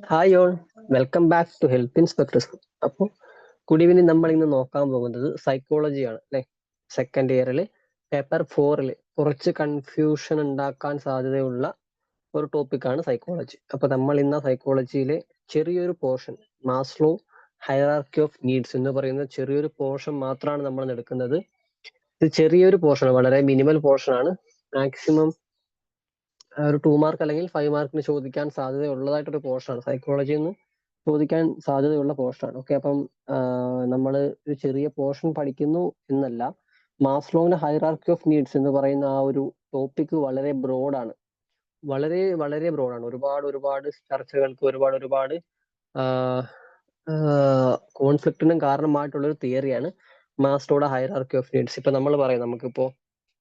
Hi all, welcome back to health inspectors. അപ്പോൾ good evening. നമ്മൾ ഇന്ന് നോക്കാൻ പോകുന്നത് സൈക്കോളജിയാണ് അല്ലെ. സെക്കൻഡ് ഇയറിൽ പേപ്പർ 4 കുറച്ച് കൺഫ്യൂഷൻ ഉണ്ടാക്കാൻ സാധ്യതയുള്ള ഒരു ടോപ്പിക്കാണ് സൈക്കോളജി. അപ്പൊ നമ്മൾ ഇന്ന് സൈക്കോളജിയിലെ ചെറിയൊരു portion, Maslow hierarchy of needs എന്ന് പറയുന്ന ചെറിയൊരു പോർഷൻ മാത്രമാണ് നമ്മൾ എടുക്കുന്നത്. ഇത് ചെറിയൊരു പോർഷൻ, വളരെ മിനിമൽ പോർഷൻ ആണ്. മാക്സിമം ഒരു 2 മാർക്ക് അല്ലെങ്കിൽ 5 മാർക്കിന് ചോദിക്കാൻ സാധ്യതയുള്ളതായിട്ടൊരു പോർഷനാണ്. സൈക്കോളജിയിൽ നിന്ന് ചോദിക്കാൻ സാധ്യതയുള്ള പോർഷനാണ്. ഓക്കെ, അപ്പം നമ്മൾ ഒരു ചെറിയ പോർഷൻ പഠിക്കുന്നു എന്നല്ല, മാസ്ലോവിന്റെ ഹൈറാർക്കി ഓഫ് നീഡ്സ് എന്ന് പറയുന്ന ആ ഒരു ടോപ്പിക് വളരെ ബ്രോഡാണ്, വളരെ വളരെ ബ്രോഡാണ്. ഒരുപാട് ചർച്ചകൾക്ക് ഒരുപാട് കോൺഫ്ലിക്റ്റിനും കാരണമായിട്ടുള്ള ഒരു തിയറിയാണ് മാസ്ലോയുടെ ഹൈറാർക്കി ഓഫ് നീഡ്സ്. ഇപ്പൊ നമ്മൾ പറയാം, നമുക്കിപ്പോ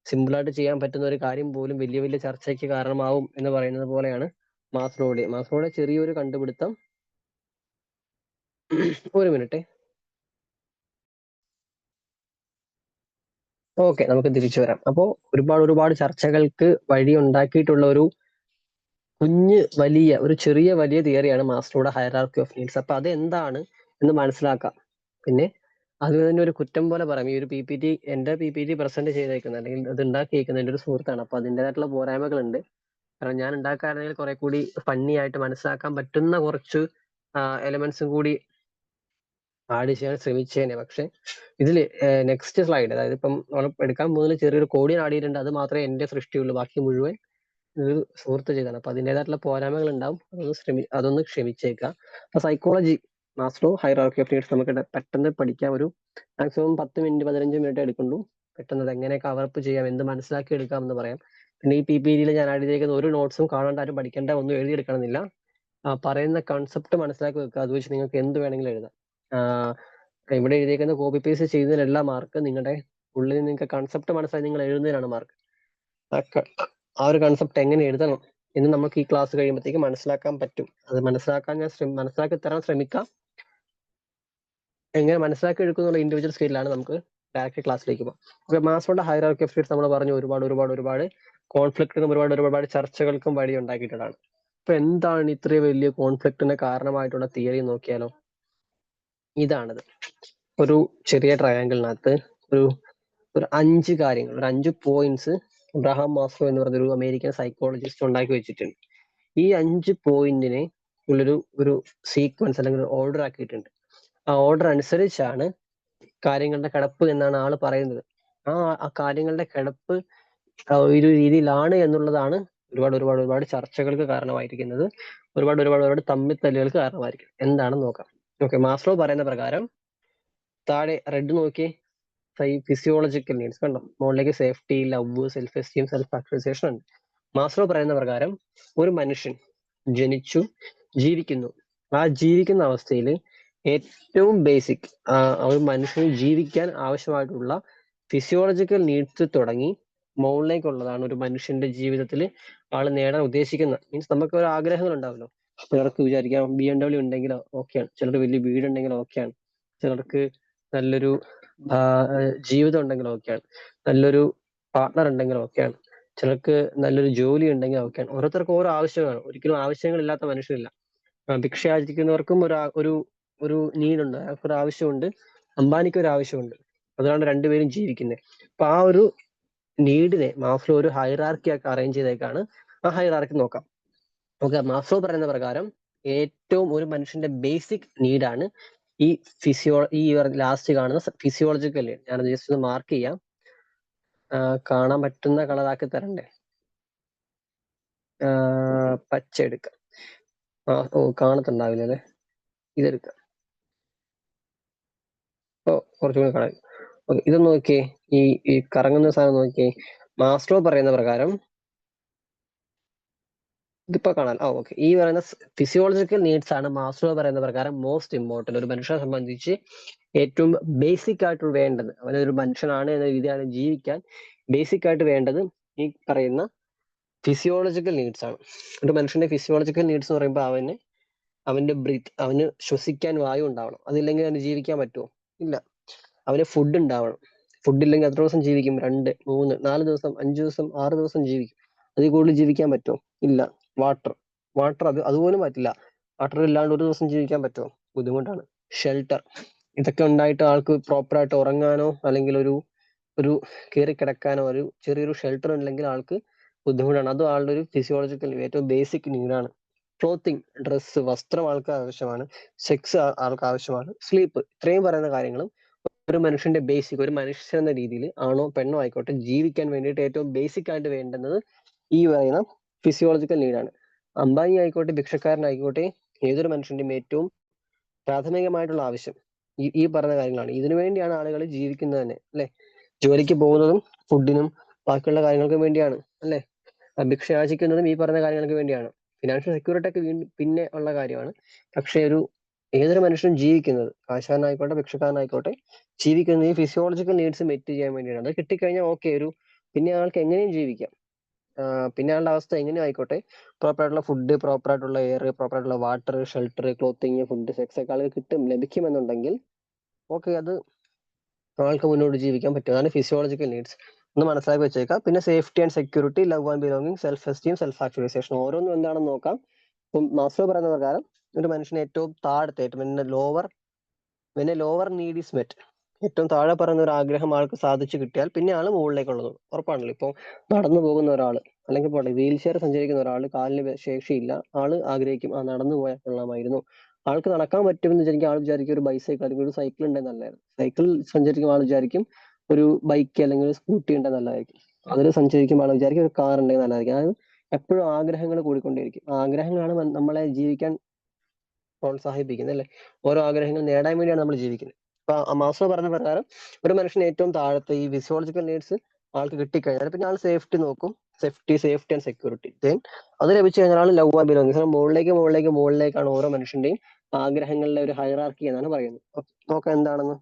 സിമ്പിളായിട്ട് ചെയ്യാൻ പറ്റുന്ന ഒരു കാര്യം പോലും വലിയ ചർച്ചയ്ക്ക് കാരണമാവും എന്ന് പറയുന്നത് പോലെയാണ് മാസ്ലോയുടെ ചെറിയൊരു കണ്ടുപിടുത്തം. ഒരു മിനിറ്റ്. ഓക്കെ, നമുക്ക് തിരിച്ചു വരാം. അപ്പോ ഒരുപാട് ചർച്ചകൾക്ക് വഴി ഉണ്ടാക്കിയിട്ടുള്ള ഒരു ചെറിയ വലിയ തിയറിയാണ് മാസ്ലോയുടെ ഹൈറാർക്കി ഓഫ് നീഡ്സ്. അപ്പൊ അത് എന്താണ് എന്ന് മനസ്സിലാക്കാം. പിന്നെ അത് തന്നെ ഒരു കുറ്റം പോലെ പറയാം. ഈ ഒരു എന്റെ PPT പ്രസന്റ് ചെയ്തേക്കുന്നത് അല്ലെങ്കിൽ അത് ഉണ്ടാക്കിയേക്കുന്ന എൻ്റെ ഒരു സുഹൃത്താണ്. അപ്പൊ അതിൻ്റെതായിട്ടുള്ള പോരായ്മകളുണ്ട്. കാരണം ഞാൻ ഉണ്ടാക്കുകയാണെങ്കിൽ കുറെ കൂടി ഫണ്ണി ആയിട്ട് മനസ്സിലാക്കാൻ പറ്റുന്ന കുറച്ച് എലമെന്റ്സും കൂടി ആഡ് ചെയ്യാൻ ശ്രമിച്ചേനെ. പക്ഷെ ഇതിൽ നെക്സ്റ്റ് സ്ലൈഡ്, അതായത് ഇപ്പം നമ്മൾ എടുക്കാൻ പോകുന്നതിൽ ചെറിയൊരു കോഡിയൻ ആഡ് ചെയ്തിട്ടുണ്ട്. അത് മാത്രമേ എന്റെ സൃഷ്ടിയുള്ളൂ, ബാക്കി മുഴുവൻ ഒരു സുഹൃത്ത് ചെയ്താണ്. അപ്പൊ അതിൻ്റെതായിട്ടുള്ള പോരായ്മകൾ ഉണ്ടാവും, അതൊന്ന് ക്ഷമിച്ചേക്കാം. അപ്പൊ psychology, Maslow hierarchy of needs നമുക്ക് പെട്ടെന്ന് പഠിക്കാം. ഒരു മാക്സിമം 10 മിനിറ്റ് 15 മിനിറ്റ് എടുക്കുള്ളൂ. പെട്ടെന്ന് അത് എങ്ങനെ കവറപ്പ് ചെയ്യാം, എന്ത് മനസ്സിലാക്കി എടുക്കാം എന്ന് പറയാം. പിന്നെ ഈ PPTയിൽ ഞാൻ ആഡ് ചെയ്തേക്കുന്ന ഒരു നോട്ട്സും കാണാണ്ട് ആരും പഠിക്കേണ്ട, ഒന്നും എഴുതിയെടുക്കണമെന്നില്ല. പറയുന്ന കൺസെപ്റ്റ് മനസ്സിലാക്കി വെക്കുക, അത് വെച്ച് നിങ്ങൾക്ക് എന്ത് വേണമെങ്കിലും എഴുതാം. ഇവിടെ എഴുതിയേക്കുന്ന കോപ്പി പേസ്റ്റ് ചെയ്യുന്നതിനല്ല മാർക്ക്, നിങ്ങളുടെ ഉള്ളിൽ നിങ്ങൾക്ക് കൺസെപ്റ്റ് മനസ്സിലായി നിങ്ങൾ എഴുതുന്നതിനാണ് മാർക്ക്. ആ ഒരു കൺസെപ്റ്റ് എങ്ങനെ എഴുതണം എന്ന് നമുക്ക് ഈ ക്ലാസ് കഴിയുമ്പോഴത്തേക്ക് മനസ്സിലാക്കാൻ പറ്റും. അത് മനസ്സിലാക്കി തരാൻ ശ്രമിക്കാം. എങ്ങനെ മനസ്സിലാക്കി എടുക്കുന്നുള്ള ഇൻഡിവിജ്വൽ സ്കെയിലാണ് നമുക്ക് ഡയറക്റ്റ് ക്ലാസ്സിലേക്ക് പോകാം. മാസ്ലോയുടെ ഹൈറാർക്കി ഓഫ് നീഡ്സ് നമ്മൾ പറഞ്ഞു ഒരുപാട് കോൺഫ്ലിക്റ്റിനും ഒരുപാട് ചർച്ചകൾക്കും വഴി ഉണ്ടാക്കിയിട്ടുള്ളതാണ്. അപ്പൊ എന്താണ് ഇത്രയും വലിയ കോൺഫ്ലിക്റ്റിന് കാരണമായിട്ടുള്ള തിയറി നോക്കിയാലോ. ഇതാണത്. ഒരു ചെറിയ ട്രയാങ്കിളിനകത്ത് ഒരു 5 കാര്യങ്ങൾ, ഒരു 5 പോയിന്റ്സ് അബ്രഹാം മാസ്ലോ എന്ന് പറഞ്ഞൊരു അമേരിക്കൻ സൈക്കോളജിസ്റ്റ് ഉണ്ടാക്കി വെച്ചിട്ടുണ്ട്. ഈ 5 പോയിന്റിനെ ഒരു സീക്വൻസ് അല്ലെങ്കിൽ ഒരു ഓർഡർ ആക്കിയിട്ടുണ്ട്. ആ ഓർഡർ അനുസരിച്ചാണ് കാര്യങ്ങളുടെ കിടപ്പ് എന്നാണ് ആള് പറയുന്നത്. ആ കാര്യങ്ങളുടെ കിടപ്പ് ഒരു രീതിയിലാണ് എന്നുള്ളതാണ് ഒരുപാട് ചർച്ചകൾക്ക് കാരണമായിരിക്കുന്നത്, ഒരുപാട് തമ്മിത്തല്ലുകൾക്ക് കാരണമായിരിക്കും. എന്താണെന്ന് നോക്കാം. ഓക്കെ, മാസ്ലോ പറയുന്ന പ്രകാരം താഴെ റെഡ് നോക്കി, ഫിസിയോളജിക്കൽ നീഡ്സ് കണ്ടോ, മുകളിലേക്ക് safety, love, self esteem, self actualisation ഉണ്ട്. മാസ്ലോ പറയുന്ന പ്രകാരം ഒരു മനുഷ്യൻ ജനിച്ചു, ജീവിക്കുന്നു. ആ ജീവിക്കുന്ന അവസ്ഥയിൽ ഏറ്റവും ബേസിക് ഒരു മനുഷ്യന് ജീവിക്കാൻ ആവശ്യമായിട്ടുള്ള ഫിസിയോളജിക്കൽ നീഡ്സ് തുടങ്ങി മുകളിലേക്കുള്ളതാണ് ഒരു മനുഷ്യന്റെ ജീവിതത്തിൽ ആള് നേടാൻ ഉദ്ദേശിക്കുന്നത്. മീൻസ് നമുക്ക് ഒരു ആഗ്രഹങ്ങൾ ഉണ്ടാവല്ലോ. ചിലർക്ക് വിചാരിക്കാം BMW ഉണ്ടെങ്കിൽ ഓക്കെയാണ്, ചിലർക്ക് വലിയ വീടുണ്ടെങ്കിൽ ഓക്കെയാണ്, ചിലർക്ക് നല്ലൊരു ജീവിതം ഉണ്ടെങ്കിൽ ഓക്കെയാണ്, നല്ലൊരു പാർട്ട്ണർ ഉണ്ടെങ്കിൽ ഓക്കെയാണ്, ചിലർക്ക് നല്ലൊരു ജോലി ഉണ്ടെങ്കിൽ ഓക്കെയാണ്. ഓരോരുത്തർക്കും ഓരോ ആവശ്യമാണ്. ഒരിക്കലും ആവശ്യങ്ങളില്ലാത്ത മനുഷ്യരില്ല. ഭിക്ഷയാചിക്കുന്നവർക്കും ഒരു നീഡുണ്ട്, അയാൾക്ക് ഒരു ആവശ്യമുണ്ട്, അംബാനിക്ക് ഒരു ആവശ്യമുണ്ട്. അതാണ് രണ്ടുപേരും ജീവിക്കുന്നത്. അപ്പൊ ആ ഒരു നീഡിനെ മാസ്ലോ ഒരു ഹൈറാർക്കി ആക്കി അറേഞ്ച് ചെയ്തേക്കാണ്. ആ ഹൈറാർക്കി നോക്കാം. ഓക്കെ, മാസ്ലോ പറയുന്ന പ്രകാരം ഏറ്റവും ഒരു മനുഷ്യന്റെ ബേസിക് നീഡാണ് ഈ ലാസ്റ്റ് കാണുന്ന ഫിസിയോളജിക്കൽ നീഡ്. ഞാനത് ജസ്റ്റ് ഒന്ന് മാർക്ക് ചെയ്യാം, കാണാൻ പറ്റുന്ന കളറാക്കി തരണ്ടേ. പച്ച എടുക്കാം. കാണത്തുണ്ടാവില്ല അല്ലെ, ഇതെടുക്കാം. കുറച്ചുകൂടി കാണാൻ. ഓക്കെ, ഇത് നോക്കിയേ, ഈ കറങ്ങുന്ന സാധനം നോക്കിയേ. മാസ്ലോ പറയുന്ന പ്രകാരം ഇതിപ്പോ കാണാൻ. ഓക്കെ, ഈ പറയുന്ന ഫിസിയോളജിക്കൽ നീഡ്സ് ആണ് മാസ്ലോ പറയുന്ന പ്രകാരം മോസ്റ്റ് ഇമ്പോർട്ടന്റ്. ഒരു മനുഷ്യനെ സംബന്ധിച്ച് ഏറ്റവും ബേസിക് ആയിട്ട് വേണ്ടത്, അവനൊരു മനുഷ്യനാണ് എന്ന രീതിയാണ് ജീവിക്കാൻ ബേസിക് ആയിട്ട് വേണ്ടത് ഈ പറയുന്ന ഫിസിയോളജിക്കൽ നീഡ്സ് ആണ്. ഒരു മനുഷ്യന്റെ ഫിസിയോളജിക്കൽ നീഡ്സ് എന്ന് പറയുമ്പോൾ അവന്റെ ബ്രീത്ത്, അവന് ശ്വസിക്കാൻ വായു ഉണ്ടാവണം. അതില്ലെങ്കിൽ അവന് ജീവിക്കാൻ പറ്റുമോ? ഇല്ല. അവന് ഫുഡ് ഉണ്ടാവണം. ഫുഡ് ഇല്ലെങ്കിൽ എത്ര ദിവസം ജീവിക്കും? 2, 3, 4 ദിവസം, 5 ദിവസം, 6 ദിവസം ജീവിക്കും. അതിൽ കൂടുതൽ ജീവിക്കാൻ പറ്റുമോ? ഇല്ല. വാട്ടർ അത് അതുപോലും പറ്റില്ല. വാട്ടർ ഇല്ലാണ്ട് ഒരു ദിവസം ജീവിക്കാൻ പറ്റുമോ? ബുദ്ധിമുട്ടാണ്. ഷെൽട്ടർ ഇതൊക്കെ ഉണ്ടായിട്ട് ആൾക്ക് പ്രോപ്പറായിട്ട് ഉറങ്ങാനോ അല്ലെങ്കിൽ ഒരു കയറി കിടക്കാനോ ഒരു ചെറിയൊരു ഷെൽട്ടർ ഉണ്ടെങ്കിൽ ആൾക്ക് ബുദ്ധിമുട്ടാണ്. അതും ആളുടെ ഒരു ഫിസിയോളജിക്കൽ ഏറ്റവും ബേസിക് നീഡാണ്. ക്ലോത്തിങ് ഡ്രസ്സ് വസ്ത്രം ആൾക്ക് ആവശ്യമാണ്. സെക്സ് ആൾക്ക് ആവശ്യമാണ്. സ്ലീപ്പ് ഇത്രയും പറയുന്ന കാര്യങ്ങളും ഒരു മനുഷ്യന്റെ ബേസിക് ഒരു മനുഷ്യൻ എന്ന രീതിയിൽ ആണോ പെണ്ണോ ആയിക്കോട്ടെ ജീവിക്കാൻ വേണ്ടിയിട്ട് ഏറ്റവും ബേസിക് ആയിട്ട് വേണ്ടുന്നത് ഈ പറയുന്ന ഫിസിയോളജിക്കൽ നീഡാണ്. അംബാനി ആയിക്കോട്ടെ ഭിക്ഷക്കാരനായിക്കോട്ടെ ഏതൊരു മനുഷ്യന്റെയും ഏറ്റവും പ്രാഥമികമായിട്ടുള്ള ആവശ്യം ഈ പറഞ്ഞ കാര്യങ്ങളാണ്. ഇതിനു വേണ്ടിയാണ് ആളുകൾ ജീവിക്കുന്നത് തന്നെ അല്ലെ. ജോലിക്ക് പോകുന്നതും ഫുഡിനും ബാക്കിയുള്ള കാര്യങ്ങൾക്കും വേണ്ടിയാണ് അല്ലെ. ഭിക്ഷ യാചിക്കുന്നതും ഈ പറഞ്ഞ കാര്യങ്ങൾക്ക് വേണ്ടിയാണ്. ഫിനാൻഷ്യൽ സെക്യൂരിറ്റി ഒക്കെ പിന്നെ ഉള്ള കാര്യമാണ്. പക്ഷെ ഏതൊരു മനുഷ്യനും ജീവിക്കുന്നത് കാശാനായിക്കോട്ടെ ഭിക്ഷക്കാരനായിക്കോട്ടെ ജീവിക്കുന്നത് ഈ ഫിസിയോളജിക്കൽ നീഡ്സ് മെറ്റ് ചെയ്യാൻ വേണ്ടിയാണ്. അത് കിട്ടിക്കഴിഞ്ഞാൽ ഓക്കെ പിന്നെ ആൾക്ക് എങ്ങനെയും ജീവിക്കാം. പിന്നെ ആളുടെ അവസ്ഥ എങ്ങനെയും ആയിക്കോട്ടെ പ്രോപ്പർ ആയിട്ടുള്ള ഫുഡ്, പ്രോപ്പർ ആയിട്ടുള്ള എയർ, പ്രോപ്പർ ആയിട്ടുള്ള water, shelter, clothing, food, sex ഒക്കെ ആൾക്ക് ലഭിക്കുമെന്നുണ്ടെങ്കിൽ ഓക്കെ അത് ആൾക്ക് മുന്നോട്ട് ജീവിക്കാൻ പറ്റും. അതാണ് ഫിസിയോളജിക്കൽ നീഡ്സ്. ഒന്ന് മനസ്സിലാക്കി വെച്ചേക്കാം. പിന്നെ safety and security, love and belonging, self esteem, self actualisation ഓരോന്നും എന്താണെന്ന് നോക്കാം. ഇപ്പം മാസ്ലോ പറയുന്ന പ്രകാരം ഒരു മനുഷ്യന് ഏറ്റവും താഴത്തെ ലോവർ നീഡ് ഈസ് മെറ്റ്, ഏറ്റവും താഴെ പറയുന്ന ഒരു ആഗ്രഹം ആൾക്ക് സാധിച്ചു കിട്ടിയാൽ പിന്നെ ആള് മുകളിലേക്കുള്ളത് ഉറപ്പാണല്ലോ. ഇപ്പൊ നടന്നു പോകുന്ന ഒരാള് അല്ലെങ്കിൽ പോട്ടെ വീൽ ചെയർ സഞ്ചരിക്കുന്ന ഒരാള് കാലിന് ശേഷിയില്ല, ആള് ആഗ്രഹിക്കും നടന്നു പോയാൽ കൊള്ളാമായിരുന്നു. ആൾക്ക് നടക്കാൻ പറ്റുമെന്ന് വിചാരിക്കും, ആൾ വിചാരിക്കും ഒരു ബൈസൈക്കിൾ അല്ലെങ്കിൽ ഒരു സൈക്കിൾ ഉണ്ടെങ്കിൽ നല്ലതായിരുന്നു. സൈക്കിൾ സഞ്ചരിക്കുമ്പോൾ ആൾ വിചാരിക്കും ഒരു ബൈക്ക് അല്ലെങ്കിൽ ഒരു സ്കൂട്ടി ഉണ്ടെങ്കിൽ നല്ലതായിരിക്കും. അതിൽ സഞ്ചരിക്കുമ്പോൾ ആൾ വിചാരിക്കും ഒരു കാർ ഉണ്ടെങ്കിൽ നല്ലതായിരിക്കും. അതായത് എപ്പോഴും ആഗ്രഹങ്ങൾ കൂടിക്കൊണ്ടേയിരിക്കും. ആഗ്രഹങ്ങളാണ് നമ്മളെ ജീവിക്കാൻ പ്രോത്സാഹിപ്പിക്കുന്നത് അല്ലെ. ഓരോ ആഗ്രഹങ്ങൾ നേടാൻ വേണ്ടിയാണ് നമ്മൾ ജീവിക്കുന്നത്. അപ്പൊ മാസ്ലോ പറഞ്ഞ പ്രകാരം ഒരു മനുഷ്യന് ഏറ്റവും താഴത്തെ ഈ ഫിസിയോളജിക്കൽ നീഡ്സ് ആൾക്ക് കിട്ടിക്കഴിഞ്ഞാൽ പിന്നെ ആൾ സേഫ്റ്റി നോക്കും. Safety and security. അത് ലഭിച്ചു കഴിഞ്ഞാൽ ആൾ ലവ് ആൻഡ് ബിലോങ്ങിങ്സ് മുകളിലേക്കാണ് ഓരോ മനുഷ്യന്റെയും ആഗ്രഹങ്ങളുടെ ഒരു ഹൈറാർക്കി എന്നാണ് പറയുന്നത്. നോക്കാം എന്താണെന്ന്.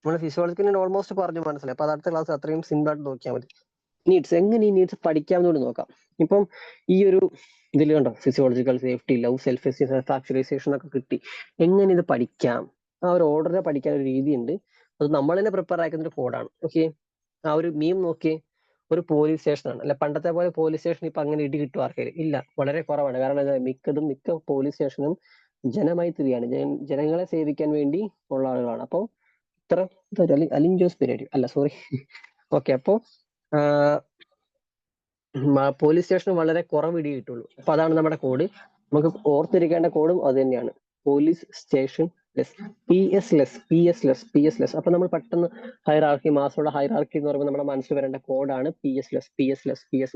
നമ്മൾ ഫിസിയോളജിക്കൽ നീഡ് ഓൾമോസ്റ്റ് പറഞ്ഞു മനസ്സിലായി. അപ്പൊ അടുത്ത ക്ലാസ് അത്രയും സിമ്പിൾ ആയിട്ട് നോക്കിയാൽ മതി. എങ്ങനെ ഈ നീഡ്സ് പഠിക്കാമെന്നോട് നോക്കാം. ഇപ്പം ഈ ഒരു ഇതിൽ കണ്ടോ physiological safety, love, self esteem, self actualisation ഒക്കെ കിട്ടി. എങ്ങനെ ഇത് പഠിക്കാം? ആ ഒരു ഓർഡറിനെ പഠിക്കാൻ ഒരു രീതിയുണ്ട്. അത് നമ്മൾ തന്നെ പ്രിപ്പയർ ആക്കുന്ന ഒരു കോഡാണ്. ഓക്കെ, ആ ഒരു മീം നോക്കിയേ. ഒരു പോലീസ് സ്റ്റേഷനാണ് അല്ലെ. പണ്ടത്തെ പോലെ പോലീസ് സ്റ്റേഷൻ ഇപ്പൊ അങ്ങനെ ഇടി കിട്ടും ആർക്കെങ്കിലും? ഇല്ല, വളരെ കുറവാണ്. കാരണം മിക്ക പോലീസ് സ്റ്റേഷനും ജനമൈത്രിയാണ്, ജനങ്ങളെ സേവിക്കാൻ വേണ്ടി ഉള്ള ആളുകളാണ്. അപ്പോൾ ഇത്ര അലിൻ ജോസ് പെരേര അല്ല, സോറി. ഓക്കെ, അപ്പോ പോലീസ് സ്റ്റേഷന് വളരെ കുറവ് ഇടി കിട്ടുള്ളൂ. അപ്പൊ അതാണ് നമ്മുടെ കോഡ്. നമുക്ക് ഓർത്തിരിക്കേണ്ട കോഡും അത് തന്നെയാണ്. Police station less. അപ്പൊ നമ്മൾ പെട്ടെന്ന് ഹൈറാർക്കി, മാസോടെ ഹൈറാർക്കി എന്ന് പറയുമ്പോൾ നമ്മുടെ മനസ്സിൽ വരേണ്ട കോഡാണ് PS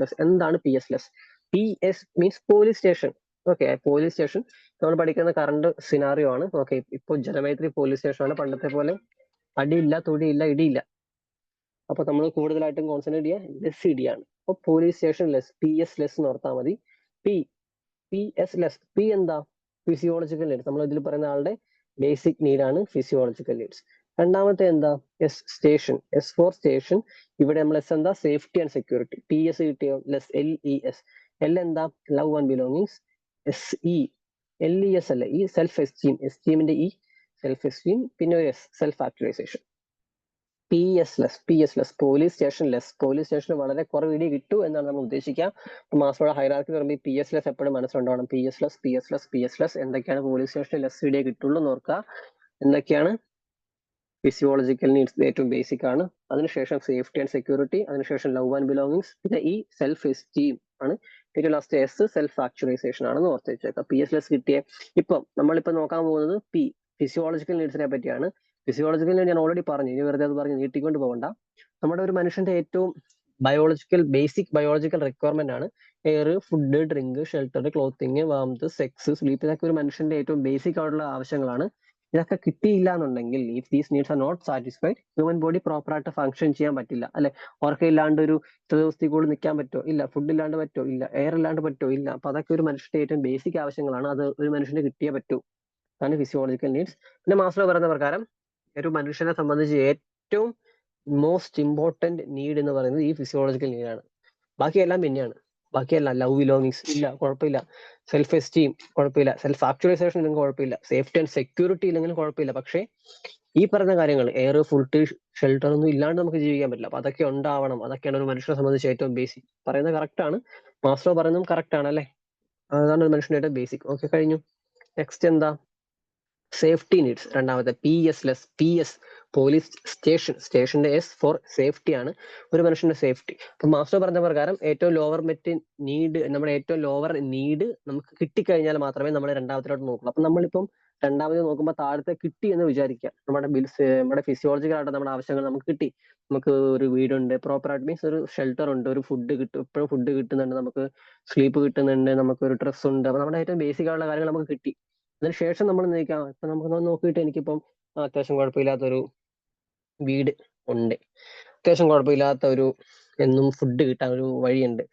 ലെസ്. എന്താണ് PS? PS means police station. Okay, police station നമ്മൾ പഠിക്കുന്ന കറണ്ട് സിനാറിയോ ആണ്. ഓക്കെ, ഇപ്പൊ ജനമൈത്രി പോലീസ് സ്റ്റേഷൻ ആണ്. പണ്ടത്തെ പോലെ അടിയില്ല, തൊടിയില്ല, ഇടിയില്ല. അപ്പൊ നമ്മൾ കൂടുതലായിട്ടും കോൺസെൻട്രേറ്റ് ചെയ്യുക ലെസ് ഇടിയാണ്. അപ്പൊ police station less, PS less എന്ന് ഓർത്താൽ മതി. PS less. പി എന്താ? Physiological needs. നമ്മൾ ഇതിൽ പറയുന്ന ആളുടെ ബേസിക് നീഡാണ് ഫിസിയോളജിക്കൽ നീഡ്സ്. രണ്ടാമത്തെ എന്താ? സ്റ്റേഷൻ. Four station. ഇവിടെ നമ്മൾ എസ് എന്താ? Safety and security. PS കിട്ടിയോ? ലെസ്, LES. എന്താ? Love and belongings. SE. LES അല്ല, ഈ സെൽഫ് എസ്റ്റീം. എസ്റ്റീമിന്റെ ഈ സെൽഫ് എസ്റ്റീം. പിന്നെ ഒരു S, self actualisation. PS less, police station less. Police സ്റ്റേഷന് വളരെ കുറവ് ഇടി കിട്ടൂ എന്നാണ് നമ്മൾ ഉദ്ദേശിക്കുക. മാസോടെ ഹൈറാർക്കി പറയുമ്പോൾ PS ലെസ് എപ്പോഴും മനസ്സിലുണ്ടാവണം. PS less. എന്തൊക്കെയാണ് പോലീസ് സ്റ്റേഷന് ലെസ് ഇടിയെ കിട്ടുള്ളൂ എന്ന് ഓർക്കുക. എന്തൊക്കെയാണ്? ഫിസിയോളജിക്കൽ നീഡ്സ് ഏറ്റവും ബേസിക് ആണ്. അതിനുശേഷം സേഫ്റ്റി ആൻഡ് സെക്യൂരിറ്റി, അതിനുശേഷം ലവ് ആൻഡ് ബിലോങ്ങിങ്സ്, പിന്നെ ഈ സെൽഫ് എസ്റ്റീം ആണ്. ഏറ്റവും ലാസ്റ്റ് S, സെൽഫ് ആക്ച്വലൈസേഷൻ ആണെന്ന് ഓർത്ത് വെച്ചേക്കാം. PS ലെസ് കിട്ടിയ നമ്മളിപ്പോ നോക്കാൻ പോകുന്നത് ഫിസിയോളജിക്കൽ നീഡ്സിനെ പറ്റിയാണ്. ഫിസിയോളജിക്കൽ ഞാൻ ഓൾറെഡി പറഞ്ഞു, ഇനി വെറുതെ അത് പറഞ്ഞ് നീട്ടിക്കൊണ്ട് പോകണ്ട. നമ്മുടെ ഒരു മനുഷ്യന്റെ ഏറ്റവും ബേസിക് ബയോളജിക്കൽ റിക്വയർമെന്റ് ആണ് air, food, drink, shelter, clothing, warmth, sex, sleep. ഇതൊക്കെ ഒരു മനുഷ്യന്റെ ഏറ്റവും ബേസിക് ആയിട്ടുള്ള ആവശ്യങ്ങളാണ്. ഇതൊക്കെ കിട്ടിയില്ല എന്നുണ്ടെങ്കിൽ, if these needs are not satisfied, human body proper ആയിട്ട് ഫംഗ്ഷൻ ചെയ്യാൻ പറ്റില്ല അല്ലെ. ഉറക്കമില്ലാണ്ട് ഒരു ഇത്ര ദിവസത്തിൽ കൂടുതൽ നിൽക്കാൻ പറ്റുമോ? ഇല്ല. ഫുഡ് ഇല്ലാണ്ട് പറ്റുമോ? ഇല്ല. എയർ ഇല്ലാണ്ട് പറ്റുമോ? ഇല്ല. അപ്പൊ അതൊക്കെ ഒരു മനുഷ്യന്റെ ഏറ്റവും ബേസിക് ആവശ്യങ്ങളാണ്. അത് ഒരു മനുഷ്യന് കിട്ടിയേ പറ്റൂ. അതാണ് ഫിസിയോളജിക്കൽ നീഡ്സ്. പിന്നെ മാസ്ലോ പറയുന്ന പ്രകാരം ഒരു മനുഷ്യനെ സംബന്ധിച്ച് ഏറ്റവും മോസ്റ്റ് ഇമ്പോർട്ടന്റ് നീഡ് എന്ന് പറയുന്നത് ഈ ഫിസിയോളജിക്കൽ നീഡാണ്. ബാക്കിയെല്ലാം പിന്നെയാണ്. ബാക്കിയല്ല. ലവ് ബിലോങ്ങിങ്സ് ഇല്ല, കുഴപ്പമില്ല. സെൽഫ് എസ്റ്റീം കുഴപ്പമില്ല. സെൽഫ് ആക്ച്വലൈസേഷൻ ഇല്ലെങ്കിൽ കുഴപ്പമില്ല. സേഫ്റ്റി ആൻഡ് സെക്യൂരിറ്റി ഇല്ലെങ്കിലും കുഴപ്പമില്ല. പക്ഷേ ഈ പറഞ്ഞ കാര്യങ്ങൾ എയർ, ഫുഡ്, ഷെൽട്ടർ ഒന്നും ഇല്ലാണ്ട് നമുക്ക് ജീവിക്കാൻ പറ്റില്ല. അപ്പൊ അതൊക്കെ ഉണ്ടാവണം. അതൊക്കെയാണ് ഒരു മനുഷ്യനെ സംബന്ധിച്ച് ഏറ്റവും ബേസിക്. പറയുന്നത് കറക്റ്റ് ആണ്, മാസ്ലോ പറയുന്നതും കറക്റ്റ് ആണ് അല്ലേ? അതാണ് ഒരു മനുഷ്യന്റെ ഏറ്റവും ബേസിക്. ഓക്കെ, കഴിഞ്ഞു. നെക്സ്റ്റ് എന്താ? Safety needs. രണ്ടാമത്തെ PS, പോലീസ് സ്റ്റേഷൻ. സ്റ്റേഷന്റെ S ഫോർ സേഫ്റ്റി ആണ്, ഒരു മനുഷ്യന്റെ സേഫ്റ്റി. അപ്പൊ മാസ്റ്റർ പറഞ്ഞ പ്രകാരം ഏറ്റവും ലോവർ മെറ്റ് നീഡ്, നമ്മുടെ ഏറ്റവും ലോവർ നീഡ് നമുക്ക് കിട്ടിക്കഴിഞ്ഞാൽ മാത്രമേ നമ്മൾ രണ്ടാമത്തിലോട്ട് നോക്കുള്ളൂ. അപ്പൊ നമ്മളിപ്പം രണ്ടാമത് നോക്കുമ്പോൾ താഴത്തെ കിട്ടി എന്ന് വിചാരിക്കുക. നമ്മുടെ ബിൽസ്, നമ്മുടെ ഫിസിയോളജിക്കൽ ആയിട്ട് നമ്മുടെ ആവശ്യങ്ങൾ നമുക്ക് കിട്ടി. നമുക്ക് ഒരു വീടുണ്ട്, പ്രോപ്പർ ആയിട്ട് മീൻസ് ഒരു ഷെൽട്ടർ ഉണ്ട്, ഒരു ഫുഡ് കിട്ടും, എപ്പോഴും ഫുഡ് കിട്ടുന്നുണ്ട്, നമുക്ക് സ്ലീപ്പ് കിട്ടുന്നുണ്ട്, നമുക്ക് ഒരു ഡ്രസ്സ് ഉണ്ട്. അപ്പൊ നമ്മുടെ ഏറ്റവും ബേസിക് ആയിട്ടുള്ള കാര്യങ്ങൾ നമുക്ക് കിട്ടി. അതിനുശേഷം നമ്മൾ നിൽക്കാം. ഇപ്പൊ നമുക്ക് നോക്കിയിട്ട് എനിക്കിപ്പം അത്യാവശ്യം കുഴപ്പമില്ലാത്തൊരു വീട് ഉണ്ട്, അത്യാവശ്യം കുഴപ്പമില്ലാത്ത ഒരു എന്നും ഫുഡ് കിട്ടാൻ ഒരു വഴിയുണ്ട്,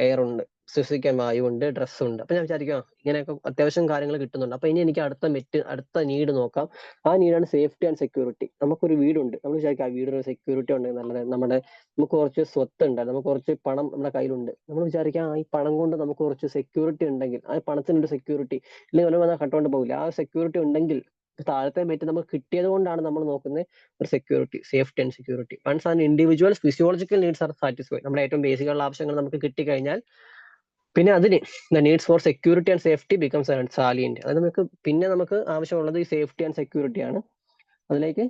എയർ ഉണ്ട്, ശ്വസിക്കാൻ വായുണ്ട്, ഡ്രസ്സുണ്ട്. അപ്പൊ ഞാൻ വിചാരിക്കുക ഇങ്ങനെയൊക്കെ അത്യാവശ്യം കാര്യങ്ങൾ കിട്ടുന്നുണ്ട്. അപ്പൊ ഇനി എനിക്ക് അടുത്ത നീഡ് നോക്കാം. ആ നീഡാണ് സേഫ്റ്റി ആൻഡ് സെക്യൂരിറ്റി. നമുക്കൊരു വീടുണ്ട്, നമ്മൾ വിചാരിക്കുക ആ വീടിന് സെക്യൂരിറ്റി ഉണ്ടെങ്കിൽ നല്ലത്. നമുക്ക് കുറച്ച് സ്വത്ത് ഉണ്ട്, നമുക്ക് കുറച്ച് പണം നമ്മുടെ കയ്യിലുണ്ട്, നമ്മൾ വിചാരിക്കാം ഈ പണം കൊണ്ട് നമുക്ക് കുറച്ച് സെക്യൂരിറ്റി ഉണ്ടെങ്കിൽ, ആ പണത്തിനൊരു സെക്യൂരിറ്റി ഇല്ലെങ്കിൽ വന്നാൽ കട്ടുകൊണ്ട് പോകില്ല. ആ സെക്യൂരിറ്റി ഉണ്ടെങ്കിൽ താഴത്തെ മെറ്റ് നമുക്ക് കിട്ടിയത് കൊണ്ടാണ് നമ്മൾ നോക്കുന്നത് ഒരു security, safety and security. Once and individuals physiological needs are satisfied, നമ്മുടെ ഏറ്റവും ബേസിക് ഉള്ള ആവശ്യങ്ങൾ നമുക്ക് കിട്ടിക്കഴിഞ്ഞാൽ പിന്നെ അതിന് the needs for security and safety becomes salient. അതായത് നമുക്ക് ആവശ്യമുള്ളത് ഈ സേഫ്റ്റി ആൻഡ് സെക്യൂരിറ്റി ആണ്. അതിലേക്ക്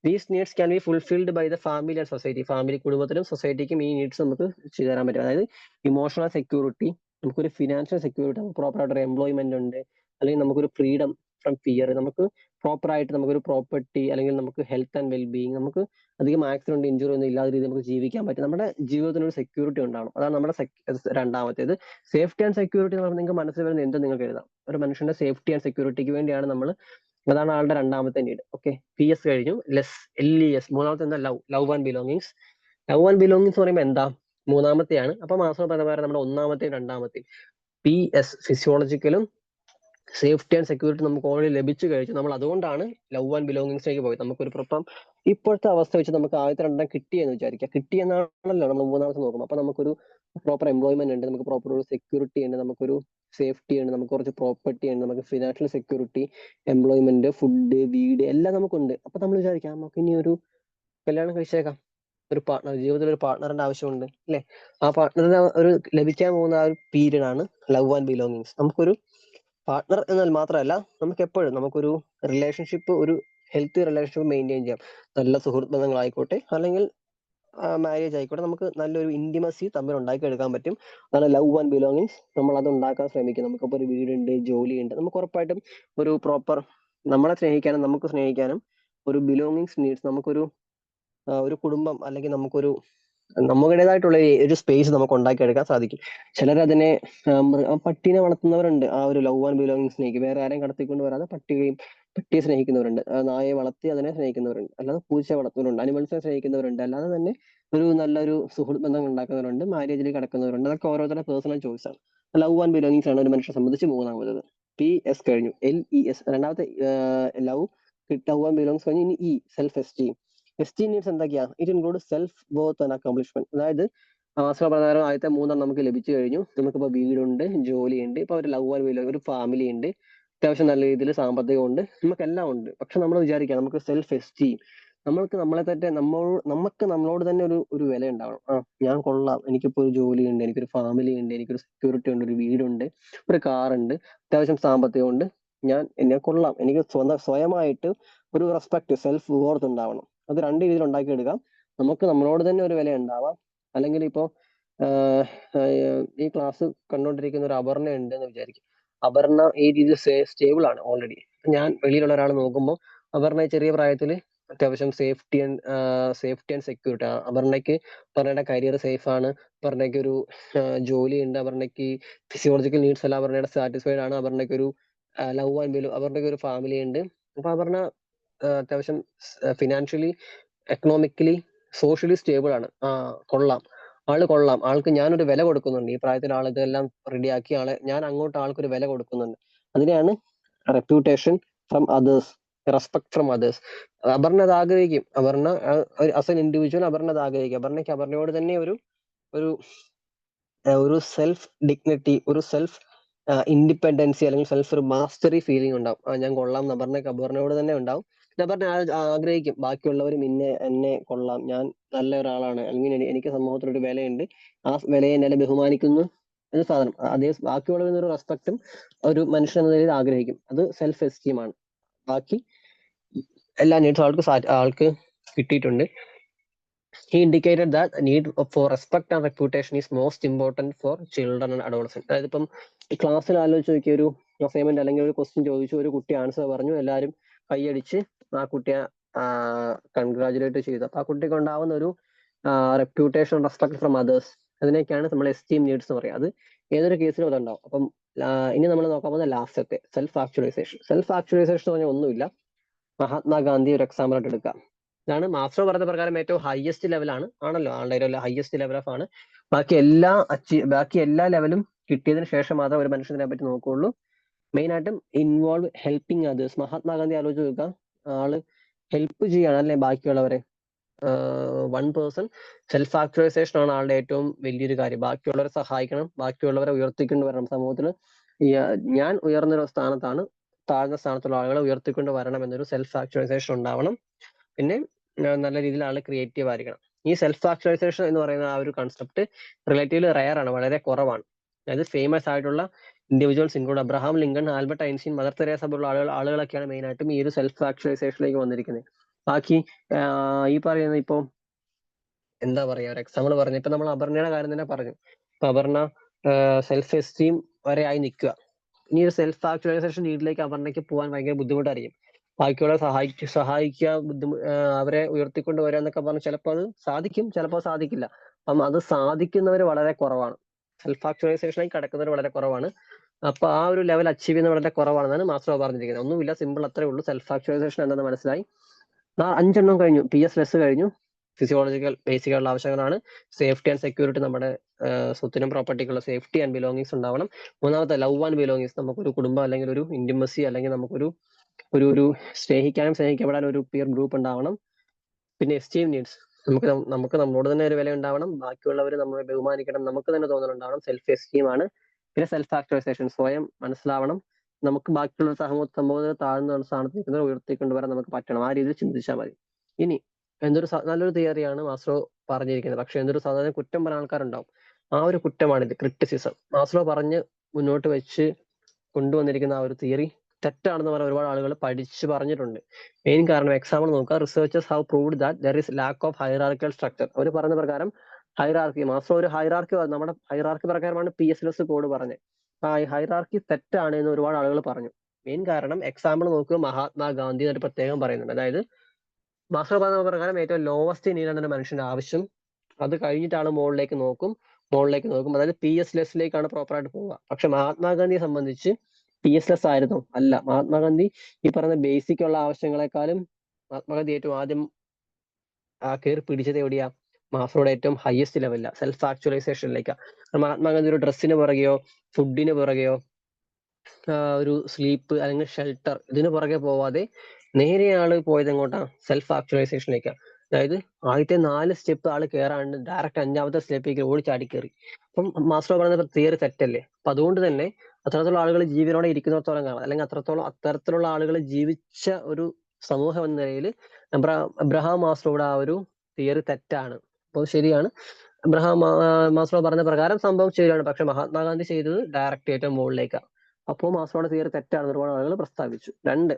these needs can be fulfilled by the family and society. Family, കുടുംബത്തിലും സൊസൈറ്റിക്കും ഈ നീഡ്സ് നമുക്ക് ചെയ്തു തരാൻ പറ്റും. അതായത് ഇമോഷണൽ സെക്യൂരിറ്റി, നമുക്കൊരു ഫിനാൻഷ്യൽ സെക്യൂരിറ്റി, നമുക്ക് പ്രോപ്പർ ആയിട്ട് ഒരു എംപ്ലോയ്മെന്റ് ഉണ്ട്, അല്ലെങ്കിൽ നമുക്കൊരു ഫ്രീഡം ഫ്രം ഫിയർ, നമുക്ക് പ്രോപ്പർ ആയിട്ട് നമുക്കൊരു പ്രോപ്പർട്ടി, അല്ലെങ്കിൽ നമുക്ക് ഹെൽത്ത് ആൻഡ് വെൽബീയിങ്, നമുക്ക് അധികം ആക്സിഡന്റ് ഇഞ്ചുറി ഒന്നും ഇല്ലാത്ത രീതിയിൽ നമുക്ക് ജീവിക്കാൻ പറ്റും. നമ്മുടെ ജീവിതത്തിന് ഒരു സെക്യൂരിറ്റി ഉണ്ടാവണം. അതാണ് നമ്മുടെ രണ്ടാമത്തേത്. സേഫ്റ്റി ആൻഡ് സെക്യൂരിറ്റി എന്ന് പറഞ്ഞാൽ നിങ്ങൾക്ക് മനസ്സിൽ വരുന്ന എന്തും നിങ്ങൾക്ക് എഴുതാം. ഒരു മനുഷ്യന്റെ സേഫ്റ്റി ആൻഡ് സെക്യൂരിറ്റിക്ക് വേണ്ടിയാണ് നമ്മൾ, അതാണ് ആളുടെ രണ്ടാമത്തെ നീഡ്. ഓക്കെ, PS കഴിഞ്ഞു. LES, മൂന്നാമത്തെ എന്താ? Love and belongings. Love and belongings പറയുമ്പോൾ എന്താ? മൂന്നാമത്തെയാണ്. അപ്പൊ മാസം പ്രകാരം നമ്മുടെ ഒന്നാമത്തെയും രണ്ടാമത്തെയും. PS ഫിസിയോളജിക്കലും സേഫ്റ്റി ആൻഡ് സെക്യൂരിറ്റി നമുക്ക് ഓൾറെഡി ലഭിച്ചു കഴിഞ്ഞു. നമ്മൾ അതുകൊണ്ടാണ് ലവ് ആൻഡ് ബിലോങ്ങിങ്സിലേക്ക് പോയത്. നമുക്കൊരു പ്രൊപ്പം ഇപ്പോഴത്തെ അവസ്ഥ വെച്ച് നമുക്ക് ആദ്യത്തെ രണ്ടെണ്ണം കിട്ടിയെന്ന് വിചാരിക്കുക. കിട്ടിയെന്നാണല്ലോ നമ്മൾ മൂന്നാമത്തെ നോക്കുമ്പോൾ. അപ്പൊ നമുക്കൊരു പ്രോപ്പർ എംപ്ലോയ്മെന്റ് ഉണ്ട്, നമുക്ക് പ്രോപ്പർ ഒരു സെക്യൂരിറ്റി ഉണ്ട്, നമുക്കൊരു സേഫ്റ്റി ഉണ്ട്, നമുക്ക് കുറച്ച് പ്രോപ്പർട്ടി ഉണ്ട്, നമുക്ക് ഫിനാൻഷ്യൽ സെക്യൂരിറ്റി, എംപ്ലോയ്മെന്റ്, ഫുഡ്, വീട് എല്ലാം നമുക്കുണ്ട്. അപ്പൊ നമ്മൾ വിചാരിക്കാം നമുക്ക് ഇനി ഒരു കല്യാണം കഴിച്ചേക്കാം, ഒരു പാർട്ട്ണർ, ജീവിതത്തിൽ ഒരു പാർട്ട്ണറിന്റെ ആവശ്യമുണ്ട് അല്ലെ? ആ പാർട്ട്ണറിന് ഒരു ലഭിക്കാൻ പോകുന്ന ആ ഒരു പീരീഡ് ആണ് ലവ് ആൻഡ് ബിലോങ്ങിങ്സ്. നമുക്കൊരു പാർട്ട്ണർ എന്നാൽ മാത്രമല്ല, നമുക്ക് എപ്പോഴും നമുക്കൊരു റിലേഷൻഷിപ്പ്, ഒരു ഹെൽത്തി റിലേഷൻഷിപ്പ് മെയിൻറ്റെയിൻ ചെയ്യാം. നല്ല സുഹൃത്ത് ബന്ധങ്ങളായിക്കോട്ടെ, അല്ലെങ്കിൽ മാരേജ് ആയിക്കോട്ടെ, നമുക്ക് നല്ലൊരു ഇന്റിമസി തമ്മിൽ ഉണ്ടാക്കിയെടുക്കാൻ പറ്റും. അതാണ് ലവ് ആൻഡ് ബിലോങ്ങിങ്സ്. നമ്മൾ അത് ഉണ്ടാക്കാൻ ശ്രമിക്കും. നമുക്കിപ്പോൾ ഒരു വീടുണ്ട്, ജോലിയുണ്ട്, നമുക്ക് ഉറപ്പായിട്ടും ഒരു പ്രോപ്പർ നമ്മളെ സ്നേഹിക്കാനും നമുക്ക് സ്നേഹിക്കാനും ഒരു ബിലോങ്ങിങ്സ് നീഡ്സ്, നമുക്കൊരു ഒരു കുടുംബം, അല്ലെങ്കിൽ നമുക്കൊരു നമ്മുടേതായിട്ടുള്ള ഒരു സ്പേസ് നമുക്ക് ഉണ്ടാക്കിയെടുക്കാൻ സാധിക്കും. ചിലരതിനെ പട്ടീനെ വളർത്തുന്നവരുണ്ട്, ആ ഒരു ലവ് ആൻഡ് ബിലോങ്ങിങ് സ്നേഹിക്കും. വേറെ ആരെയും കടത്തിക്കൊണ്ട് വരാതെ പട്ടിയെ സ്നേഹിക്കുന്നവരുണ്ട്, നായയെ വളർത്തി അതിനെ സ്നേഹിക്കുന്നവരുണ്ട്, അല്ലാതെ പൂച്ചയെ വളർത്തുന്നവരുണ്ട്, അനിമൽസിനെ സ്നേഹിക്കുന്നവരുണ്ട്, അല്ലാതെ തന്നെ ഒരു നല്ലൊരു സുഹൃത്ത് ബന്ധം ഉണ്ടാക്കുന്നവരുണ്ട്, മാരേജിലേക്ക് കടക്കുന്നവരുണ്ട്. അതൊക്കെ ഓരോരുത്തരുടെ പേഴ്സണൽ ചോയ്സ് ആണ്. ലവ് ആൻഡ് ബിലോങ്ങിങ്സ് ആണ് ഒരു മനുഷ്യനെ സംബന്ധിച്ച് മൂന്നാമത്. PS കഴിഞ്ഞു. LES രണ്ടാമത്തെ ലവ് ആൻഡ് ബിലോങ്സ് കഴിഞ്ഞു. ഇനി സെൽഫ് എസ്റ്റീം. എസ്റ്റീം നീഡ്സ് എന്തൊക്കെയാ? It include self worth and accomplishment. അതായത് ആശ്രമ പ്രകാരം ആദ്യത്തെ മൂന്നെണ്ണം നമുക്ക് ലഭിച്ചു കഴിഞ്ഞു. നമുക്കിപ്പോൾ വീടുണ്ട്, ജോലിയുണ്ട്, ഇപ്പൊ ഒരു ലവ് ആൻഡ് ബിലോങ്, ഒരു ഫാമിലി ഉണ്ട്, അത്യാവശ്യം നല്ല രീതിയിൽ സാമ്പത്തികം ഉണ്ട്, നമുക്കെല്ലാം ഉണ്ട്. പക്ഷെ നമ്മൾ വിചാരിക്കാം നമുക്ക് സെൽഫ് എസ്റ്റീം, നമുക്ക് നമ്മളോട് തന്നെ ഒരു വില ഉണ്ടാവണം. ഞാൻ കൊള്ളാം, എനിക്കിപ്പോ ഒരു ജോലിയുണ്ട്, എനിക്കൊരു ഫാമിലി ഉണ്ട്, എനിക്കൊരു സെക്യൂരിറ്റി ഉണ്ട്, ഒരു വീടുണ്ട്, ഒരു കാറുണ്ട്, അത്യാവശ്യം സാമ്പത്തികം ഉണ്ട്, എന്നെ കൊള്ളാം, എനിക്ക് സ്വയമായിട്ട് ഒരു റെസ്പെക്ട്, സെൽഫ് വർത്ത് ഉണ്ടാവണം. അത് രണ്ട് രീതിയിൽ ഉണ്ടാക്കിയെടുക്കാം. നമുക്ക് നമ്മളോട് തന്നെ ഒരു വില ഉണ്ടാവാം. അല്ലെങ്കിൽ ഇപ്പോ ഈ ക്ലാസ് കണ്ടുകൊണ്ടിരിക്കുന്ന ഒരു അപർണ ഉണ്ട് എന്ന് വിചാരിക്കും. അപർണ ഈ രീതിയിൽ സ്റ്റേബിൾ ആണ് ഓൾറെഡി. ഞാൻ വെളിയിലുള്ള ഒരാൾ നോക്കുമ്പോൾ അപർണ ചെറിയ പ്രായത്തിൽ അത്യാവശ്യം സേഫ്റ്റി ആൻഡ് സെക്യൂരിറ്റി, അപർണയുടെ കരിയർ സേഫ് ആണ്, അപർണയ്ക്ക് ഒരു ജോലി ഉണ്ട്, അപർണയ്ക്ക് ഫിസിയോളജിക്കൽ നീഡ്സ് എല്ലാം അപർണയുടെ സാറ്റിസ്ഫൈഡ് ആണ്, അപർണയ്ക്ക് ഒരു ലവ് ആൻഡ് ബിലോ, അപർണയ്ക്ക് ഒരു ഫാമിലി ഉണ്ട്. അപ്പൊ അപർണ അത്യാവശ്യം ഫിനാൻഷ്യലി, എക്കണോമിക്കലി, സോഷ്യലി സ്റ്റേബിൾ ആണ്. കൊള്ളാം, കൊള്ളാം, ആൾക്ക് ഞാനൊരു വില കൊടുക്കുന്നുണ്ട്. ഈ പ്രായത്തിൽ ആൾ ഇതെല്ലാം റെഡിയാക്കി, ഞാൻ അങ്ങോട്ട് ആൾക്കൊരു വില കൊടുക്കുന്നുണ്ട്. അതിനെയാണ് reputation from others, respect from others. Aparna അത് ആഗ്രഹിക്കും. ആസ് എൻ ഇൻഡിവിജ്വൽ അപർണ അത് ആഗ്രഹിക്കും. അപർണയ്ക്ക് അപർണയോട് തന്നെ ഒരു ഒരു സെൽഫ് ഡിഗ്നിറ്റി, ഒരു സെൽഫ് ഇൻഡിപെൻഡൻസി അല്ലെങ്കിൽ സെൽഫ് ഒരു മാസ്റ്ററി ഫീലിംഗ് ഉണ്ടാവും. ഞാൻ കൊള്ളാം നബറിനോട് തന്നെ ഉണ്ടാവും. നബറിനെ ആഗ്രഹിക്കും ബാക്കിയുള്ളവരും എന്നെ കൊള്ളാം, ഞാൻ നല്ല ഒരാളാണ്, അല്ലെങ്കിൽ എനിക്ക് സമൂഹത്തിൽ ഒരു വിലയുണ്ട്, ആ വിലയെ എന്നെ ബഹുമാനിക്കുന്നു എന്ന സാധനം. അതേ ബാക്കിയുള്ളവരിൽ ഒരു റെസ്പെക്റ്റും ഒരു മനുഷ്യൻ എന്ന നിലയിൽ ആഗ്രഹിക്കും. അത് സെൽഫ് എസ്റ്റീം ആണ്. ബാക്കി എല്ലാ നീഡ്സും ആൾക്ക് കിട്ടിയിട്ടുണ്ട്. He indicated that need for respect and reputation is most important for children and adolescents. അതായത് ഇപ്പം ക്ലാസ്സിൽ ആലോചിച്ച് നോക്കിയ ഒരു അസൈൻമെന്റ് അല്ലെങ്കിൽ ഒരു ക്വസ്റ്റ്യൻ ചോദിച്ചു, ഒരു കുട്ടി ആൻസർ പറഞ്ഞു, എല്ലാവരും കൈയടിച്ച് ആ കുട്ടിയെ കൺഗ്രാജുലേറ്റ് ചെയ്തു. അപ്പൊ ആ കുട്ടിക്ക് ഉണ്ടാവുന്ന ഒരു റെപ്യൂട്ടേഷൻ, റെസ്പെക്ട് ഫ്രം അതേഴ്സ്, അതിനൊക്കെയാണ് നമ്മൾ എസ്റ്റീം നീഡ്സ് എന്ന് പറയുക. അത് ഏതൊരു കേസിലും അതുണ്ടാവും. അപ്പം ഇനി നമ്മൾ നോക്കാൻ പോകുന്ന ലാസ്റ്റത്തെ സെൽഫ് ആക്ച്വലൈസേഷൻ. സെൽഫ് ആക്ച്വലൈസേഷൻ എന്ന് പറഞ്ഞാൽ ഒന്നുമില്ല, മഹാത്മാഗാന്ധി ഒരു എക്സാമ്പിൾ ആയിട്ട് എടുക്കാം. ഇതാണ് മാസ്ലോ പറഞ്ഞ പ്രകാരം ഏറ്റവും ഹയസ്റ്റ് ലെവലാണ് ആണല്ലോ, ആളുടെ ഹയസ്റ്റ് ലെവൽ ഓഫ് ആണ്. ബാക്കി എല്ലാ ലെവലും കിട്ടിയതിന് ശേഷം മാത്രമേ ഒരു മനുഷ്യനെ പറ്റി നോക്കുകയുള്ളൂ. മെയിൻ ആയിട്ടും ഇൻവോൾവ് ഹെൽപ്പിംഗ് അതേഴ്സ്. മഹാത്മാഗാന്ധി ആലോചിച്ച് നോക്കുക, ആള് ഹെൽപ്പ് ചെയ്യാണ് അല്ലെ ബാക്കിയുള്ളവരെ. 1% സെൽഫ് ആക്ച്വലൈസേഷൻ ആണ് ആളുടെ ഏറ്റവും വലിയൊരു കാര്യം. ബാക്കിയുള്ളവരെ സഹായിക്കണം, ബാക്കിയുള്ളവരെ ഉയർത്തിക്കൊണ്ട് വരണം. സമൂഹത്തിൽ ഞാൻ ഉയർന്നൊരു സ്ഥാനത്താണ്, താഴ്ന്ന സ്ഥാനത്തുള്ള ആളുകളെ ഉയർത്തിക്കൊണ്ട് വരണം എന്നൊരു സെൽഫ് ആക്ച്വലൈസേഷൻ ഉണ്ടാവണം. പിന്നെ നല്ല രീതിയിൽ ആൾ ക്രിയേറ്റീവ് ആയിരിക്കണം. ഈ സെൽഫ് ആക്ച്വലൈസേഷൻ എന്ന് പറയുന്ന ആ ഒരു കൺസെപ്റ്റ് റിലേറ്റീവ്ലി റയർ ആണ്, വളരെ കുറവാണ്. അതായത് ഫേമസ് ആയിട്ടുള്ള individuals include Abraham Lincoln, Albert Einstein, Mother Teresa പോലുള്ള ആളുകളൊക്കെയാണ് മെയിൻ ആയിട്ടും ഈ ഒരു സെൽഫ് ആക്ച്വലൈസേഷനിലേക്ക് വന്നിരിക്കുന്നത്. ബാക്കി ഈ പറയുന്ന ഇപ്പൊ എന്താ പറയാ, ഒരു എക്സാമ്പിൾ പറഞ്ഞു, ഇപ്പൊ നമ്മൾ അപർണയുടെ കാര്യം തന്നെ പറഞ്ഞു. ഇപ്പൊ അപർണ സെൽഫ് എസ്റ്റീം വരെ ആയി നിൽക്കുക. ഇനി ഒരു സെൽഫ് ആക്ച്വലൈസേഷൻ നീഡിലേക്ക് അപർണയ്ക്ക് പോകാൻ ഭയങ്കര ബുദ്ധിമുട്ടായിരിക്കും. ബാക്കിയുള്ളവരെ സഹായിക്കുക, അവരെ ഉയർത്തിക്കൊണ്ട് വരിക എന്നൊക്കെ പറഞ്ഞാൽ ചിലപ്പോൾ അത് സാധിക്കും, ചിലപ്പോൾ സാധിക്കില്ല. അപ്പം അത് സാധിക്കുന്നവർ വളരെ കുറവാണ്, സെൽഫ് ആക്ച്വലൈസേഷനിലേക്ക് കടക്കുന്നവർ വളരെ കുറവാണ്. അപ്പൊ ആ ഒരു ലെവൽ അച്ചീവ് ചെയ്യുന്നത് വളരെ കുറവാണെന്നാണ് മാസ്ലോ പറഞ്ഞിരിക്കുന്നത്. ഒന്നുമില്ല, സിമ്പിൾ അത്രേ ഉള്ളൂ. സെൽഫ് ആക്ച്വലൈസേഷൻ എന്താണെന്ന് മനസ്സിലായി. 5 കഴിഞ്ഞു. PS കഴിഞ്ഞു. ഫിസിയോളജിക്കൽ ബേസിക് ആയിട്ടുള്ള ആവശ്യങ്ങളാണ്. സേഫ്റ്റി ആൻഡ് സെക്യൂരിറ്റി, നമ്മുടെ സ്വത്തിനും പ്രോപ്പർട്ടിക്കുള്ള സേഫ്റ്റി ആൻഡ് ബിലോങ്ങിങ്സ് ഉണ്ടാവണം. മൂന്നാമത്തെ ലവ് ആൻഡ് ബിലോങ്ങിങ്സ്, നമുക്കൊരു കുടുംബം അല്ലെങ്കിൽ ഒരു ഇന്റിമസി അല്ലെങ്കിൽ നമുക്കൊരു ഒരു സ്നേഹിക്കാനും സ്നേഹിക്കപ്പെടാനും ഒരു പിയർ ഗ്രൂപ്പ് ഉണ്ടാവണം. പിന്നെ എസ്റ്റീം നീഡ്സ്, നമുക്ക് നമ്മളോട് തന്നെ ഒരു വില ഉണ്ടാവണം, ബാക്കിയുള്ളവർ നമ്മളെ ബഹുമാനിക്കണം, നമുക്ക് തന്നെ തോന്നലുണ്ടാവണം. സെൽഫ് എസ്റ്റീം ആണ്. പിന്നെ സെൽഫ് ആക്ച്വലൈസേഷൻ, സ്വയം മനസ്സിലാവണം, നമുക്ക് ബാക്കിയുള്ള സമൂഹത്തിൽ താഴ്ന്ന സ്ഥാനത്ത് നിൽക്കുന്നവർ ഉയർത്തിക്കൊണ്ടുവരാൻ നമുക്ക് പറ്റണം. ആ രീതിയിൽ ചിന്തിച്ചാൽ മതി. ഇനി നല്ലൊരു തിയറിയാണ് മാസ്ലോ പറഞ്ഞിരിക്കുന്നത്. പക്ഷെ എന്തൊരു സാധാരണ കുറ്റം പറയാൻ ആൾക്കാരുണ്ടാവും. ആ ഒരു കുറ്റമാണിത്, ക്രിറ്റിസിസം. മാസ്ലോ പറഞ്ഞ് മുന്നോട്ട് വെച്ച് കൊണ്ടുവന്നിരിക്കുന്ന ആ ഒരു തിയറി തെറ്റാണെന്ന് പറഞ്ഞ ഒരുപാട് ആളുകൾ പഠിച്ച് പറഞ്ഞിട്ടുണ്ട്. മെയിൻ കാരണം എക്സാമ്പിൾ നോക്കുക, researchers have proved that there is lack of hierarchical structure. അവർ പറഞ്ഞ പ്രകാരം ഹൈറാർക്കി, മാസ്ലോ ഒരു ഹൈറാർക്കി, നമ്മുടെ ഹൈറാർക്കി പ്രകാരമാണ് PSLS കോഡ് പറഞ്ഞത്. ആ ഹൈറാർക്കി തെറ്റാണ് എന്ന് ഒരുപാട് ആളുകൾ പറഞ്ഞു. മെയിൻ കാരണം എക്സാമ്പിൾ നോക്കുക, മഹാത്മാഗാന്ധി ഒരു പ്രത്യേകം പറയുന്നുണ്ട്. അതായത് മാസ്ലോ പറഞ്ഞ പ്രകാരം ഏറ്റവും ലോവസ്റ്റ് നീഡാണ് ഒരു മനുഷ്യന്റെ ആവശ്യം. അത് കഴിഞ്ഞിട്ടാണ് മുകളിലേക്ക് നോക്കും. അതായത് PSLSലേക്കാണ് പ്രോപ്പറായിട്ട് പോവുക. പക്ഷെ മഹാത്മാഗാന്ധിയെ സംബന്ധിച്ച് PSLS ആയിരുന്നു അല്ല. മഹാത്മാഗാന്ധി ഈ പറയുന്ന ബേസിക് ഉള്ള ആവശ്യങ്ങളെക്കാളും മഹാത്മാഗാന്ധി ഏറ്റവും ആദ്യം കയറി പിടിച്ചത് എവിടെയാ? മാസ്ലോയുടെ ഏറ്റവും ഹയസ്റ്റ് ലെവലില്ല, സെൽഫ് ആക്ച്വലൈസേഷനിലേക്കാണ്. മഹാത്മാഗാന്ധി ഒരു ഡ്രസ്സിന് പുറകെയോ ഫുഡിന് പുറകെയോ ഒരു സ്ലീപ്പ് അല്ലെങ്കിൽ ഷെൽട്ടർ ഇതിന് പുറകെ പോവാതെ നേരെ ആള് പോയത് എങ്ങോട്ടാണ്? സെൽഫ് ആക്ച്വലൈസേഷനിലേക്കാണ്. അതായത് ആദ്യത്തെ 4 സ്റ്റെപ്പ് ആള് കയറാണ്ട് ഡയറക്റ്റ് 5ാമത്തെ സ്റ്റെപ്പിലേക്ക് ഓടിച്ചാടി കയറി. അപ്പം മാസ്ലോ പറയുന്ന തിയറി തെറ്റല്ലേ? അപ്പൊ അതുകൊണ്ട് തന്നെ അത്തരത്തിലുള്ള ആളുകൾ ജീവനോടെ ഇരിക്കുന്നിടത്തോളം കാണാം, അല്ലെങ്കിൽ അത്തരത്തിലുള്ള ആളുകൾ ജീവിച്ച ഒരു സമൂഹം എന്ന നിലയിൽ അബ്രഹാം മാസ്ലോയുടെ ആ ഒരു തിയറി തെറ്റാണ്. അപ്പോൾ ശരിയാണ്, അബ്രഹാം മാസ്ലോ പറഞ്ഞ പ്രകാരം സംഭവം ശരിയാണ്. പക്ഷെ മഹാത്മാഗാന്ധി ചെയ്തത് ഡയറക്റ്റ് ഏറ്റവും മുകളിലേക്കാണ്. അപ്പോൾ മാസ്ലോയുടെ തിയറി തെറ്റാണ് ഒരുപാട് ആളുകൾ പ്രസ്താവിച്ചു. 2,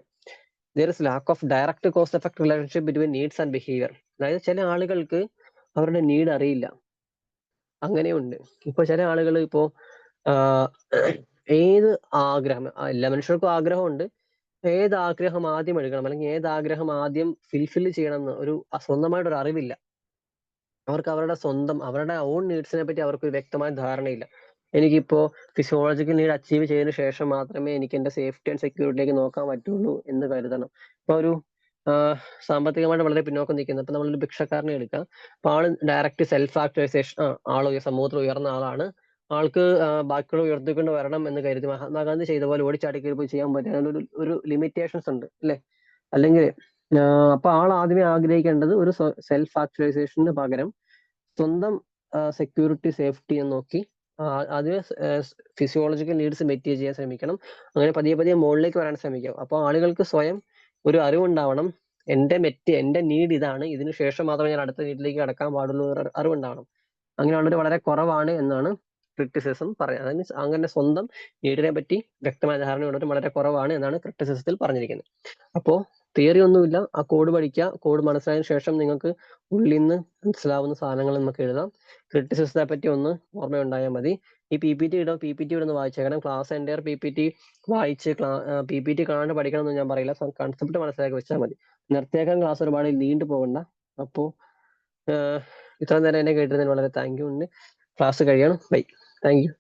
there is lack of direct cause effect relationship between needs and behavior. അതായത് ചില ആളുകൾക്ക് അവരുടെ നീഡ് അറിയില്ല, അങ്ങനെയുണ്ട്. ഇപ്പൊ ചില ആളുകൾ ഇപ്പോ ഏത് ആഗ്രഹം, എല്ലാ മനുഷ്യർക്കും ആഗ്രഹമുണ്ട്, ഏത് ആഗ്രഹം ആദ്യം എടുക്കണം അല്ലെങ്കിൽ ഏത് ആഗ്രഹം ആദ്യം ഫിൽഫിൽ ചെയ്യണം എന്ന് ഒരു സ്വന്തമായിട്ടൊരു അറിവില്ല. അവർക്ക് അവരുടെ ഓൺ നീഡ്സിനെ പറ്റി അവർക്ക് ഒരു വ്യക്തമായ ധാരണയില്ല. എനിക്കിപ്പോ ഫിസിയോളജിക്കൽ നീഡ് അച്ചീവ് ചെയ്തതിനു ശേഷം മാത്രമേ എനിക്ക് എന്റെ സേഫ്റ്റി ആൻഡ് സെക്യൂരിറ്റിയിലേക്ക് നോക്കാൻ പറ്റുള്ളൂ എന്ന് കരുതണം. ഇപ്പൊ ഒരു സാമ്പത്തികമായിട്ട് വളരെ പിന്നോക്കം നിൽക്കുന്നത്, ഇപ്പൊ നമ്മളൊരു ഭിക്ഷക്കാരനെ എടുക്കാം. അപ്പൊ ആള് ഡയറക്റ്റ് സെൽഫ് ആക്ച്വലൈസേഷൻ, ആള് സമൂഹത്തിൽ ഉയർന്ന ആളാണ്, ആൾക്ക് ബാക്കിയുള്ള ഉയർത്തിക്കൊണ്ട് വരണം എന്ന് കരുതി മഹാത്മാഗാന്ധി ചെയ്ത പോലെ ഓടിച്ചാടി കയറി പോയി ചെയ്യാൻ പറ്റുന്ന ഒരു ലിമിറ്റേഷൻസ് ഉണ്ട് അല്ലെ? അല്ലെങ്കിൽ അപ്പൊ ആൾ ആദ്യമേ ആഗ്രഹിക്കേണ്ടത് ഒരു സെൽഫ് ആക്ച്വലൈസേഷന് പകരം സ്വന്തം സെക്യൂരിറ്റി സേഫ്റ്റി എന്ന് നോക്കി ആദ്യമേ ഫിസിയോളജിക്കൽ നീഡ്സ് മെറ്റ് ചെയ്യാൻ ശ്രമിക്കണം. അങ്ങനെ പതിയെ പതിയെ മുകളിലേക്ക് വരാൻ ശ്രമിക്കുക. അപ്പോൾ ആളുകൾക്ക് സ്വയം ഒരു അറിവുണ്ടാവണം. എന്റെ നീഡ് ഇതാണ്, ഇതിന് ശേഷം മാത്രമേ ഞാൻ അടുത്ത നീഡിലേക്ക് കടക്കാൻ പാടുള്ളൂ എന്നൊരു അറിവുണ്ടാവണം. അങ്ങനെയുള്ളവർ വളരെ കുറവാണ് എന്നാണ് ക്രിറ്റിസിസം പറയുന്നത്. അതായത് അങ്ങനെ സ്വന്തം നീഡിനെ പറ്റി വ്യക്തമായ ധാരണയുള്ളവർ വളരെ കുറവാണ് എന്നാണ് ക്രിറ്റിസിസത്തിൽ പറഞ്ഞിരിക്കുന്നത്. അപ്പോൾ തിയറി ഒന്നുമില്ല, ആ കോഡ് പഠിക്കുക. കോഡ് മനസ്സിലായതിനു ശേഷം നിങ്ങൾക്ക് ഉള്ളിൽ നിന്ന് മനസ്സിലാവുന്ന സാധനങ്ങൾ നമുക്ക് എഴുതാം. ക്രിറ്റിസിസത്തെ പറ്റി ഒന്ന് ഓർമ്മയുണ്ടായാൽ മതി. ഈ PPT ഇടുന്ന വായിച്ചേക്കണം. ക്ലാസ് എൻ്റെയർ PPT വായിച്ച് PPT കാണാണ്ട് പഠിക്കണം എന്ന് ഞാൻ പറയില്ല. കൺസെപ്റ്റ് മനസ്സിലാക്കി വെച്ചാൽ മതി. നിർത്തിയേക്കാൻ ക്ലാസ് ഒരുപാട് നീണ്ടു പോകണ്ട. അപ്പോൾ ഇത്ര നേരം എന്നെ കേട്ടിരുന്നതിന് വളരെ താങ്ക് യു. ക്ലാസ് കഴിയണം. ബൈ. Thank you.